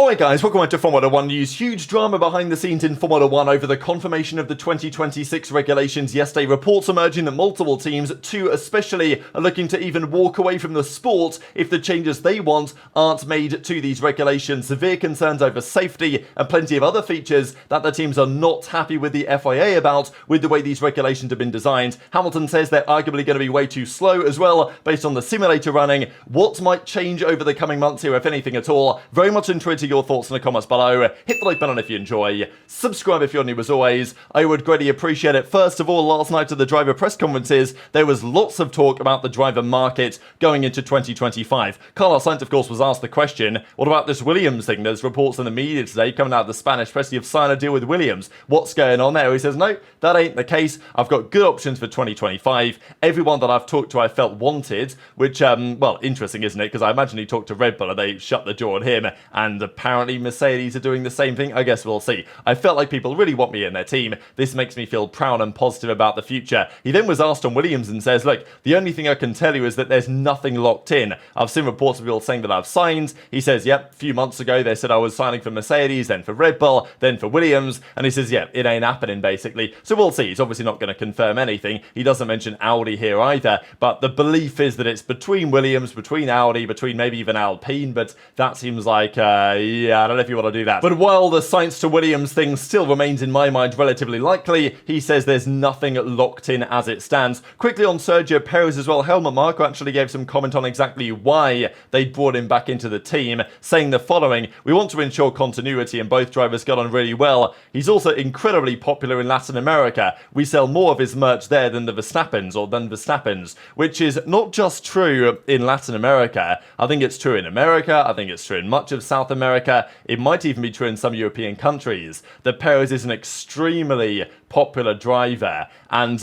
Alright guys, welcome back to Formula 1 news. Huge drama behind the scenes in Formula 1 over the confirmation of the 2026 regulations yesterday. Reports emerging that multiple teams, two especially, are looking to even walk away from the sport if the changes they want aren't made to these regulations. Severe concerns over safety and plenty of other features that the teams are not happy with the FIA about with the way these regulations have been designed. Hamilton says they're arguably going to be way too slow as well based on the simulator running. What might change over the coming months here, if anything at all? Very much enjoyed your thoughts in the comments below. Hit the like button if you enjoy. Subscribe if you're new as always. I would greatly appreciate it. First of all, last night at the driver press conferences, there was lots of talk about the driver market going into 2025. Carlos Sainz, of course, was asked the question, what about this Williams thing? There's reports in the media today coming out of the Spanish press, you've signed a deal with Williams. What's going on there? He says, no, that ain't the case. I've got good options for 2025. Everyone that I've talked to I felt wanted, which, well, interesting, isn't it? Because I imagine he talked to Red Bull and they shut the door on him, and apparently Mercedes are doing the same thing. I guess we'll see. I felt like people really want me in their team. This makes me feel proud and positive about the future. He then was asked on Williams and says, look, the only thing I can tell you is that there's nothing locked in. I've seen reports of people saying that I've signed. He says, yep, a few months ago they said I was signing for Mercedes, then for Red Bull, then for Williams, and he says, yeah, it ain't happening basically. So we'll see. He's obviously not going to confirm anything. He doesn't mention Audi here either, but the belief is that it's between Williams, between Audi, between maybe even Alpine, but that seems like, yeah, I don't know if you want to do that. But while the Sainz to Williams thing still remains in my mind relatively likely, he says there's nothing locked in as it stands. Quickly on Sergio Perez as well, Helmut Marko actually gave some comment on exactly why they brought him back into the team, saying the following: we want to ensure continuity and both drivers got on really well. He's also incredibly popular in Latin America. We sell more of his merch there than the Verstappens, which is not just true in Latin America. I think it's true in America. I think it's true in much of South America. It might even be true in some European countries, that Perez is an extremely popular driver. And,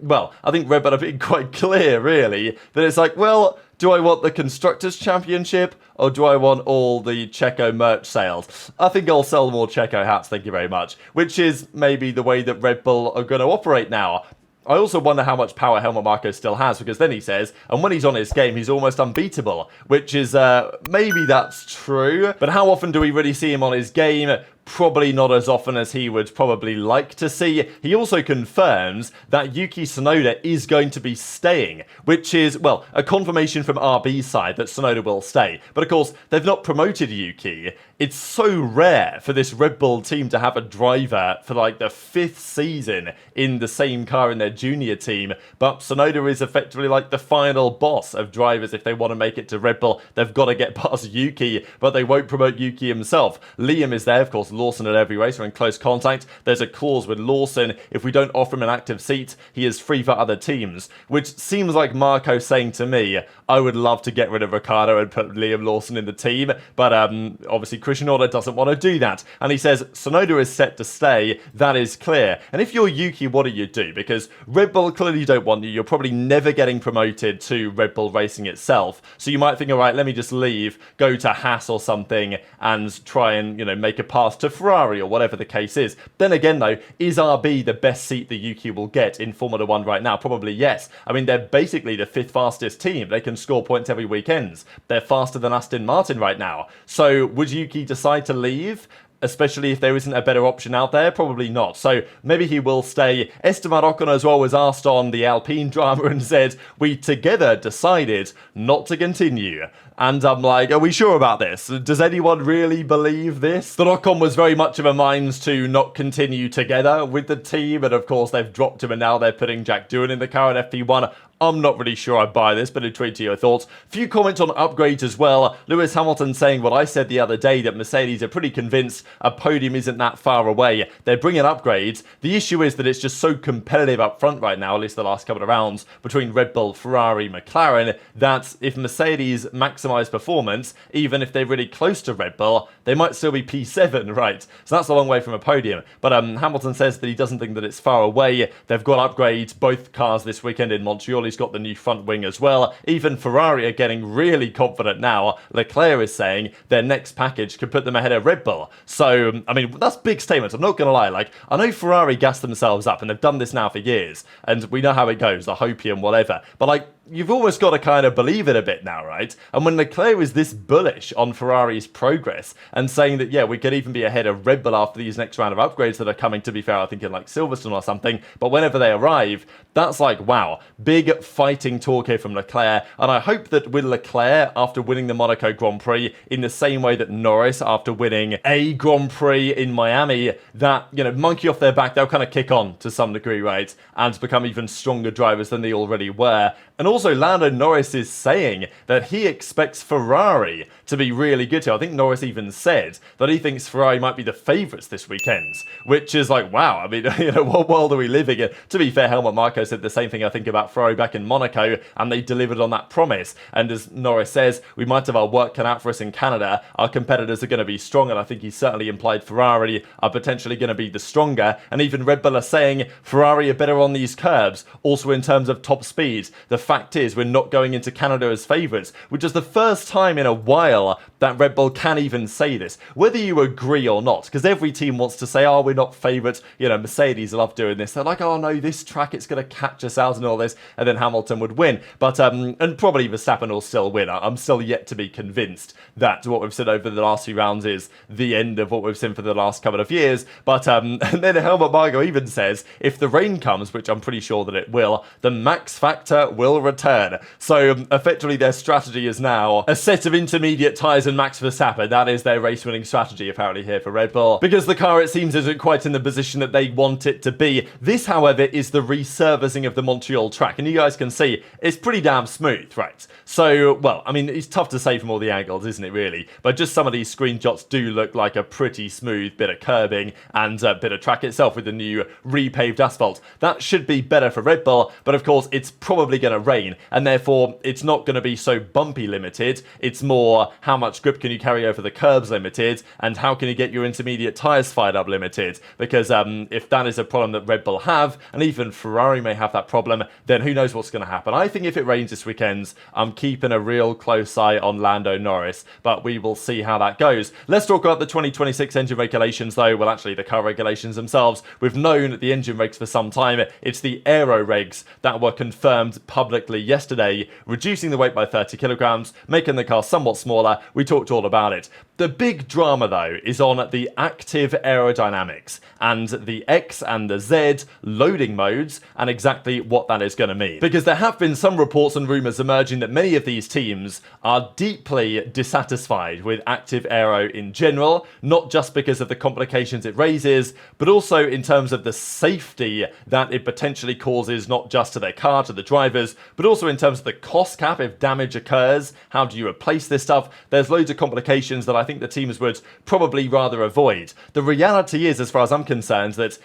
well, I think Red Bull have been quite clear, really, that it's like, well, do I want the Constructors' Championship or do I want all the Checo merch sales? I think I'll sell more Checo hats, thank you very much, which is maybe the way that Red Bull are going to operate now. I also wonder how much power Helmut Marko still has, because then he says, and when he's on his game, he's almost unbeatable, which is, maybe that's true, but how often do we really see him on his game? Probably not as often as he would probably like to see. He also confirms that Yuki Tsunoda is going to be staying, which is, well, a confirmation from RB's side that Tsunoda will stay. But of course, they've not promoted Yuki. It's so rare for this Red Bull team to have a driver for like the 5th season in the same car in their junior team, but Tsunoda is effectively like the final boss of drivers. If they want to make it to Red Bull, they've got to get past Yuki, but they won't promote Yuki himself. Liam is there, of course. Lawson at every race are in close contact. There's a clause with Lawson. If we don't offer him an active seat, he is free for other teams, which seems like Marko saying to me, I would love to get rid of Ricciardo and put Liam Lawson in the team, but obviously Christian Horner doesn't want to do that. And he says Tsunoda is set to stay. That is clear. And if you're Yuki, what do you do? Because Red Bull clearly don't want you. You're probably never getting promoted to Red Bull Racing itself. So you might think, all right, let me just leave, go to Haas or something, and try and, you know, make a pass to Ferrari or whatever the case is. Then again, though, is RB the best seat that Yuki will get in Formula 1 right now? Probably yes. I mean, they're basically the 5th fastest team. They can score points every weekend. They're faster than Aston Martin right now. So would Yuki decide to leave? Especially if there isn't a better option out there? Probably not. So maybe he will stay. Esteban Ocon as well was asked on the Alpine drama and said, we together decided not to continue. And I'm like, are we sure about this? Does anyone really believe this? That Ocon was very much of a mind to not continue together with the team, and of course they've dropped him and now they're putting Jack Doohan in the car in FP1. I'm not really sure I buy this, but a tweet to your thoughts. Few comments on upgrades as well. Lewis Hamilton saying what I said the other day, that Mercedes are pretty convinced a podium isn't that far away. They're bringing upgrades. The issue is that it's just so competitive up front right now, at least the last couple of rounds, between Red Bull, Ferrari, McLaren, that if Mercedes maximise performance, even if they're really close to Red Bull, they might still be P7, right? So that's a long way from a podium. But Hamilton says that he doesn't think that it's far away. They've got upgrades, both cars this weekend in Montreal. He's got the new front wing as well. Even Ferrari are getting really confident now. Leclerc is saying their next package could put them ahead of Red Bull. So, I mean, that's big statements. I'm not going to lie. Like, I know Ferrari gassed themselves up, and they've done this now for years, and we know how it goes, the hopium, whatever. But, like, you've almost got to kind of believe it a bit now, right? And when Leclerc is this bullish on Ferrari's progress and saying that, yeah, we could even be ahead of Red Bull after these next round of upgrades that are coming, to be fair, I think in like Silverstone or something, but whenever they arrive, that's like, wow, big fighting talk here from Leclerc. And I hope that with Leclerc, after winning the Monaco Grand Prix, in the same way that Norris, after winning a Grand Prix in Miami, that, you know, monkey off their back, they'll kind of kick on to some degree, right? And become even stronger drivers than they already were. And also, Lando Norris is saying that he expects Ferrari to be really good here. I think Norris even said that he thinks Ferrari might be the favourites this weekend, which is like, wow, I mean, you know, what world are we living in? To be fair, Helmut Marko said the same thing, I think, about Ferrari back in Monaco, and they delivered on that promise. And as Norris says, we might have our work cut out for us in Canada. Our competitors are going to be strong, and I think he certainly implied Ferrari are potentially going to be the stronger. And even Red Bull are saying Ferrari are better on these curbs, also in terms of top speed. The fact is, we're not going into Canada as favourites, which is the first time in a while that Red Bull can even say this, whether you agree or not, because every team wants to say, oh, we're not favourites. You know, Mercedes love doing this. They're like, oh no, this track, it's going to catch us out and all this, and then Hamilton would win. But, and probably Verstappen will still win. I'm still yet to be convinced that what we've said over the last few rounds is the end of what we've seen for the last couple of years. But, and then Helmut Marko even says, if the rain comes, which I'm pretty sure that it will, the max factor will return. So effectively their strategy is now a set of intermediate tyres and Max Verstappen. That is their race winning strategy apparently here for Red Bull, because the car, it seems, isn't quite in the position that they want it to be. This, however, is the resurfacing of the Montreal track, and you guys can see it's pretty damn smooth, right? So, well, I mean, it's tough to say from all the angles, isn't it, really? But just some of these screenshots do look like a pretty smooth bit of curbing and a bit of track itself with the new repaved asphalt. That should be better for Red Bull, but of course it's probably going to rain, and therefore it's not going to be so bumpy limited. It's more how much grip can you carry over the curbs limited, and how can you get your intermediate tyres fired up limited, because if that is a problem that Red Bull have, and even Ferrari may have that problem, then who knows what's going to happen. I think if it rains this weekend, I'm keeping a real close eye on Lando Norris, but we will see how that goes. Let's talk about the 2026 engine regulations though. Well, actually the car regulations themselves. We've known the engine regs for some time. It's the aero regs that were confirmed publicly yesterday, reducing the weight by 30 kilograms, making the car somewhat smaller. We talked all about it. The big drama though is on the active aerodynamics and the X and the Z loading modes, and exactly what that is going to mean. Because there have been some reports and rumours emerging that many of these teams are deeply dissatisfied with active aero in general, not just because of the complications it raises, but also in terms of the safety that it potentially causes, not just to their car, to the drivers, but also in terms of the cost cap if damage occurs. How do you replace this stuff? There's loads of complications that I think the teams would probably rather avoid. The reality is, as far as I'm concerned, that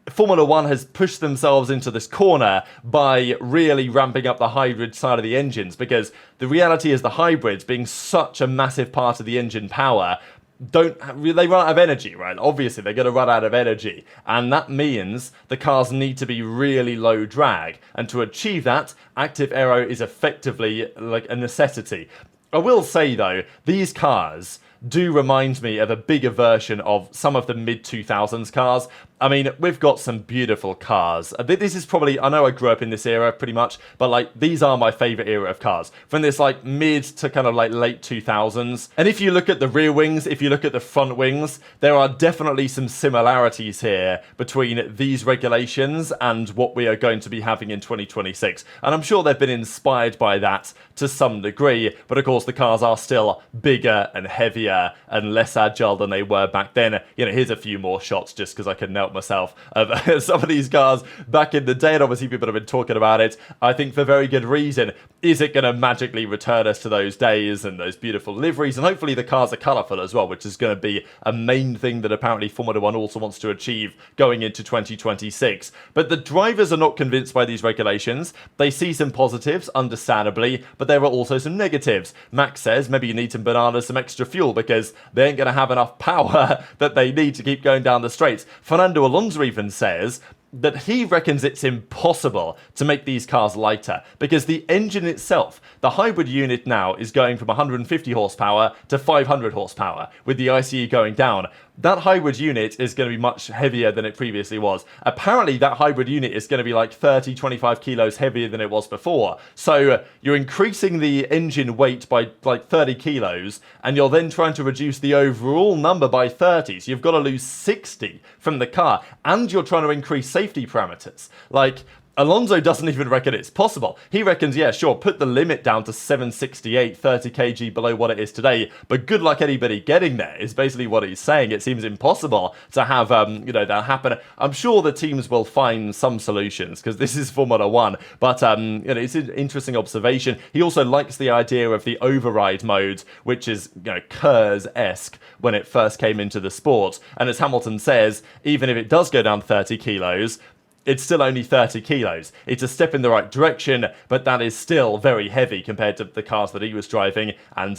Formula One has pushed themselves into this corner by really ramping up the hybrid side of the engines, because the reality is the hybrids, being such a massive part of the engine power, they run out of energy, right? Obviously, they're going to run out of energy. And that means the cars need to be really low drag. And to achieve that, active aero is effectively like a necessity. I will say, though, these cars do remind me of a bigger version of some of the mid-2000s cars. I mean, we've got some beautiful cars. This is probably, I know I grew up in this era pretty much, but like these are my favourite era of cars. From this like mid to kind of like late 2000s. And if you look at the rear wings, if you look at the front wings, there are definitely some similarities here between these regulations and what we are going to be having in 2026. And I'm sure they've been inspired by that to some degree, but of course the cars are still bigger and heavier and less agile than they were back then. You know, here's a few more shots just because I couldn't help myself of some of these cars back in the day, and obviously people have been talking about it, I think for very good reason. Is it going to magically return us to those days and those beautiful liveries? And hopefully the cars are colourful as well, which is going to be a main thing that apparently Formula One also wants to achieve going into 2026. But the drivers are not convinced by these regulations. They see some positives, understandably, but there are also some negatives. Max says maybe you need some bananas, some extra fuel, because they ain't going to have enough power that they need to keep going down the straights. Fernando Alonso even says that he reckons it's impossible to make these cars lighter, because the engine itself, the hybrid unit now, is going from 150 horsepower to 500 horsepower, with the ICE going down. that hybrid unit is going to be much heavier than it previously was. Apparently, that hybrid unit is going to be like 30, 25 kilos heavier than it was before. So you're increasing the engine weight by like 30 kilos, and you're then trying to reduce the overall number by 30. So you've got to lose 60 from the car, and you're trying to increase safety parameters. Like, Alonso doesn't even reckon it's possible. He reckons, yeah, sure, put the limit down to 768, 30 kg below what it is today, but good luck anybody getting there, is basically what he's saying. It seems impossible to have, that happen. I'm sure the teams will find some solutions, because this is Formula 1, but, it's an interesting observation. He also likes the idea of the override mode, which is, Kerrs-esque when it first came into the sport, and as Hamilton says, even if it does go down 30 kilos, it's still only 30 kilos. It's a step in the right direction, but that is still very heavy compared to the cars that he was driving, and,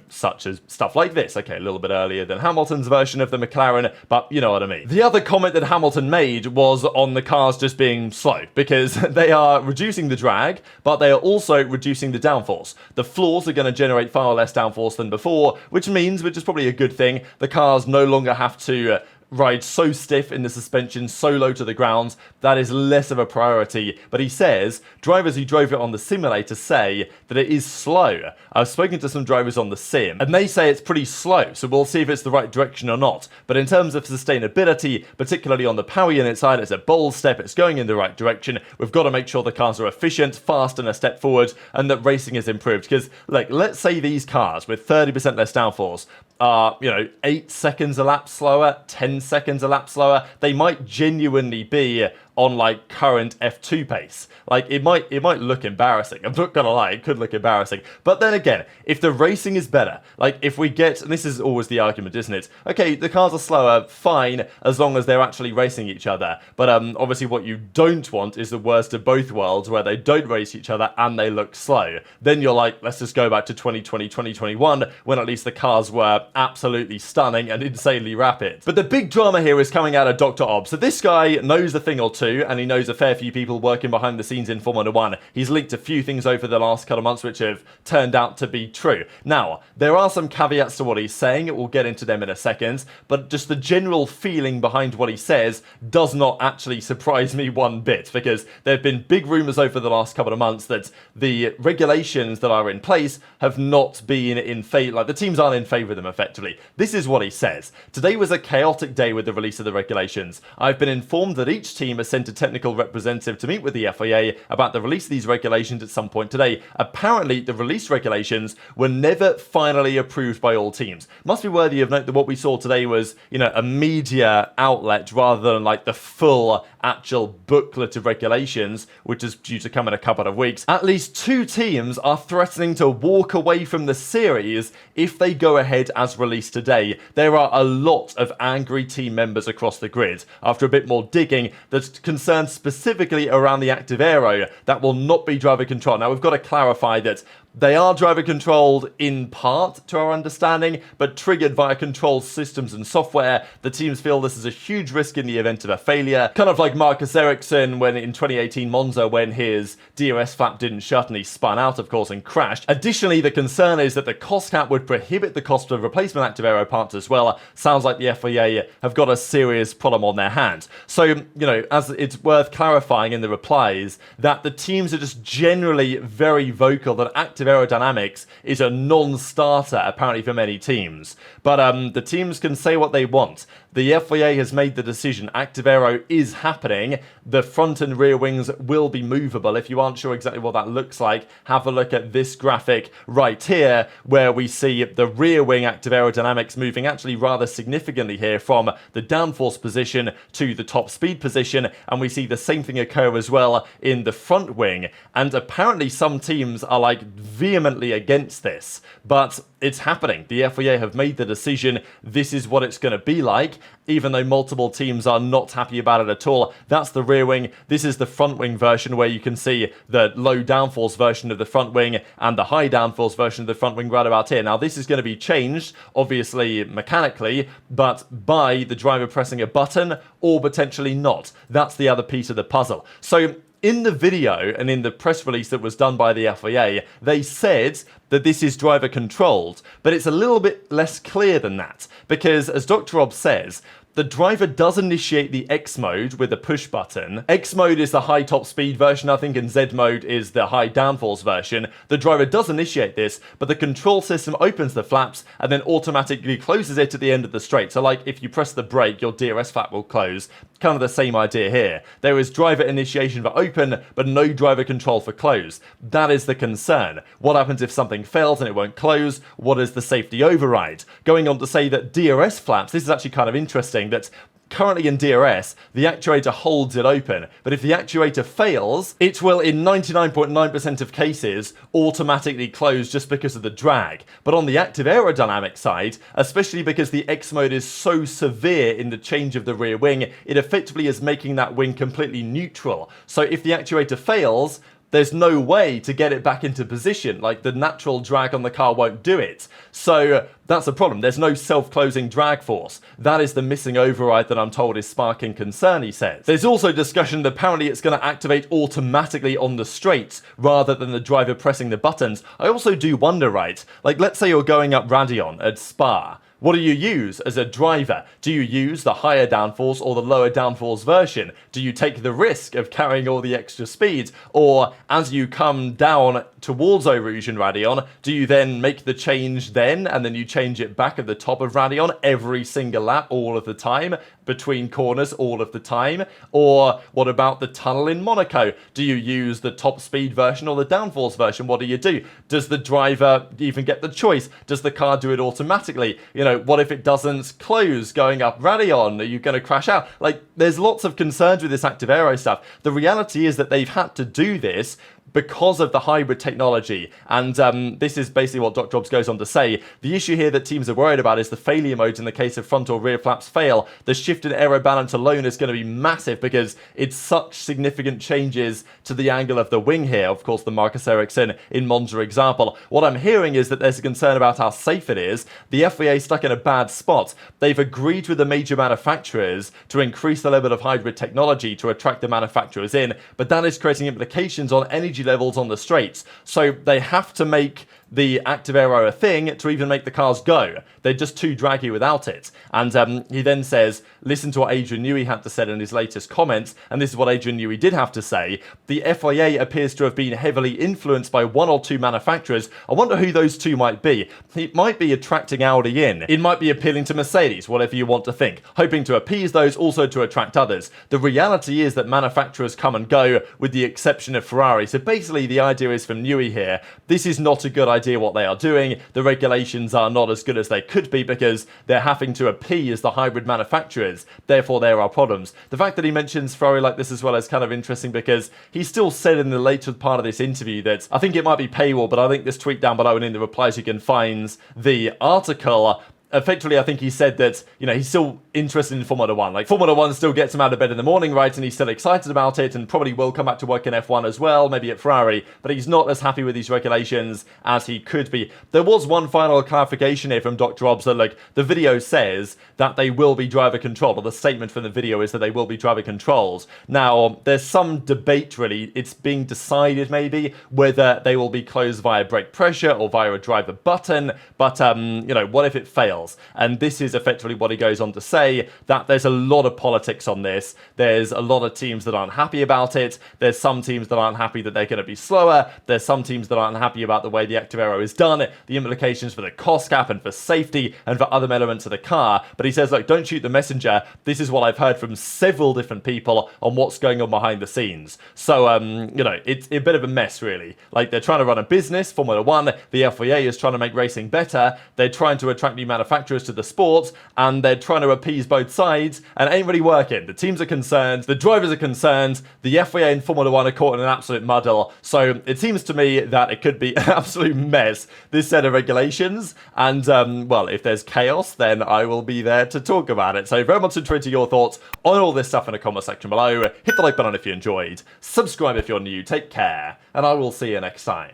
such as stuff like this. Okay, a little bit earlier than Hamilton's version of the McLaren, but you know what I mean. The other comment that Hamilton made was on the cars just being slow, because they are reducing the drag, but they are also reducing the downforce. The floors are going to generate far less downforce than before, which means, which is probably a good thing, the cars no longer have to ride so stiff in the suspension, so low to the ground. That is less of a priority. But he says drivers who drove it on the simulator say that it is slow. I've spoken to some drivers on the sim, and they say it's pretty slow, so we'll see if it's the right direction or not. But in terms of sustainability, particularly on the power unit side, it's a bold step. It's going in the right direction. We've got to make sure the cars are efficient, fast, and a step forward, and that racing is improved. Because, let's say these cars with 30% less downforce are, 8 seconds a lap slower, 10 seconds a lap slower. They might genuinely be on current F2 pace. It might look embarrassing. I'm not gonna lie, it could look embarrassing. But then again, if the racing is better, if we get, and this is always the argument, isn't it? Okay, the cars are slower, fine, as long as they're actually racing each other. But obviously what you don't want is the worst of both worlds, where they don't race each other and they look slow. Then you're let's just go back to 2020, 2021, when at least the cars were absolutely stunning and insanely rapid. But the big drama here is coming out of Dr. Obb. So this guy knows a thing or two, and he knows a fair few people working behind the scenes in Formula 1. He's leaked a few things over the last couple of months which have turned out to be true. Now, there are some caveats to what he's saying. We'll get into them in a second, but just the general feeling behind what he says does not actually surprise me one bit, because there have been big rumours over the last couple of months that the regulations that are in place have not been in favour, the teams aren't in favour of them effectively. This is what he says. Today was a chaotic day with the release of the regulations. I've been informed that each team has sent a technical representative to meet with the FIA about the release of these regulations at some point today. Apparently, the released regulations were never finally approved by all teams. Must be worthy of note that what we saw today was, a media outlet rather than the full actual booklet of regulations, which is due to come in a couple of weeks. At least 2 teams are threatening to walk away from the series if they go ahead as released today. There are a lot of angry team members across the grid. After a bit more digging, that's concerned specifically around the active aero that will not be driver controlled. Now, we've got to clarify that they are driver controlled in part, to our understanding, but triggered via control systems and software. The teams feel this is a huge risk in the event of a failure. Kind of like Marcus Ericsson when in 2018 Monza, when his DRS flap didn't shut and he spun out, of course, and crashed. Additionally, the concern is that the cost cap would prohibit the cost of replacement active aero parts as well. Sounds like the FIA have got a serious problem on their hands. So, as it's worth clarifying in the replies, that the teams are just generally very vocal that active aerodynamics is a non-starter apparently for many teams. But the teams can say what they want. The FIA has made the decision. Active aero is happening. The front and rear wings will be movable. If you aren't sure exactly what that looks like, have a look at this graphic right here, where we see the rear wing active aerodynamics moving actually rather significantly here from the downforce position to the top speed position, and we see the same thing occur as well in the front wing. And apparently some teams are vehemently against this, but it's happening. The FIA have made the decision. This is what it's going to be like, even though multiple teams are not happy about it at all. That's the rear wing. This is the front wing version, where you can see the low downforce version of the front wing and the high downforce version of the front wing right about here. Now, this is going to be changed, obviously mechanically, but by the driver pressing a button, or potentially not. That's the other piece of the puzzle. So in the video and in the press release that was done by the FIA, they said that this is driver controlled, but it's a little bit less clear than that, because as Dr. Rob says, the driver does initiate the X mode with a push button. X mode is the high top speed version, I think, and Z mode is the high downforce version. The driver does initiate this, but the control system opens the flaps and then automatically closes it at the end of the straight. So like if you press the brake, your DRS flap will close. Kind of the same idea here. There is driver initiation for open, but no driver control for close. That is the concern. What happens if something fails and it won't close? What is the safety override? Going on to say that DRS flaps, this is actually kind of interesting, that currently in DRS, the actuator holds it open, but if the actuator fails, it will in 99.9% of cases automatically close just because of the drag. But on the active aerodynamic side, especially because the X mode is so severe in the change of the rear wing, it effectively is making that wing completely neutral. So if the actuator fails, there's no way to get it back into position. Like, the natural drag on the car won't do it. So that's a problem. There's no self-closing drag force. That is the missing override that I'm told is sparking concern, he says. There's also discussion that apparently it's going to activate automatically on the straights rather than the driver pressing the buttons. I also do wonder, right? Like, let's say you're going up Raidillon at Spa. What do you use as a driver? Do you use the higher downforce or the lower downforce version? Do you take the risk of carrying all the extra speed? Or as you come down towards Eau Rouge and Raidillon, do you then make the change then and then you change it back at the top of Raidillon every single lap all of the time, between corners all of the time? Or what about the tunnel in Monaco? Do you use the top speed version or the downforce version? What do you do? Does the driver even get the choice? Does the car do it automatically? You know, what if it doesn't close going up Raidillon? Are you going to crash out? Like, there's lots of concerns with this active aero stuff. The reality is that they've had to do this because of the hybrid technology. And this is basically what Dr. Jobs goes on to say. The issue here that teams are worried about is the failure modes in the case of front or rear flaps fail. The shift in aero balance alone is going to be massive because it's such significant changes to the angle of the wing here. Of course, the Marcus Ericsson in Monza example. What I'm hearing is that there's a concern about how safe it is. The FIA is stuck in a bad spot. They've agreed with the major manufacturers to increase the level of hybrid technology to attract the manufacturers in, but that is creating implications on energy levels on the straights. So they have to make the active aero a thing to even make the cars go. They're just too draggy without it. And he then says, listen to what Adrian Newey had to say in his latest comments, and this is what Adrian Newey did have to say. The FIA appears to have been heavily influenced by one or two manufacturers. I wonder who those two might be. It might be attracting Audi in. It might be appealing to Mercedes, whatever you want to think. Hoping to appease those, also to attract others. The reality is that manufacturers come and go, with the exception of Ferrari. So basically the idea is from Newey here, this is not a good idea what they are doing. The regulations are not as good as they could be because they're having to appease the hybrid manufacturers. Therefore, there are problems. The fact that he mentions Ferrari like this as well is kind of interesting because he still said in the later part of this interview that, I think it might be paywall, but I think this tweet down below and in the replies you can find the article. Effectively, I think he said that, you know, he's still interested in Formula 1. Like, Formula 1 still gets him out of bed in the morning, right? And he's still excited about it and probably will come back to work in F1 as well, maybe at Ferrari. But he's not as happy with these regulations as he could be. There was one final clarification here from Dr. Obbs that, like, the video says that they will be driver controlled, or the statement from the video is that they will be driver controls. Now, there's some debate, really. It's being decided, maybe, whether they will be closed via brake pressure or via a driver button. But, you know, what if it fails? And this is effectively what he goes on to say, that there's a lot of politics on this. There's a lot of teams that aren't happy about it. There's some teams that aren't happy that they're going to be slower. There's some teams that aren't happy about the way the active aero is done, the implications for the cost cap and for safety and for other elements of the car. But he says, look, don't shoot the messenger. This is what I've heard from several different people on what's going on behind the scenes. So, you know, it's a bit of a mess, really. Like, they're trying to run a business, Formula 1. The FIA is trying to make racing better. They're trying to attract new manufacturers to the sport, and they're trying to appease both sides, and it ain't really working. The teams are concerned, the drivers are concerned, the FIA and Formula 1 are caught in an absolute muddle. So it seems to me that it could be an absolute mess, this set of regulations, and well, if there's chaos, then I will be there to talk about it. So very much interested your thoughts on all this stuff in the comment section below. Hit the like button if you enjoyed, subscribe if you're new, take care, and I will see you next time.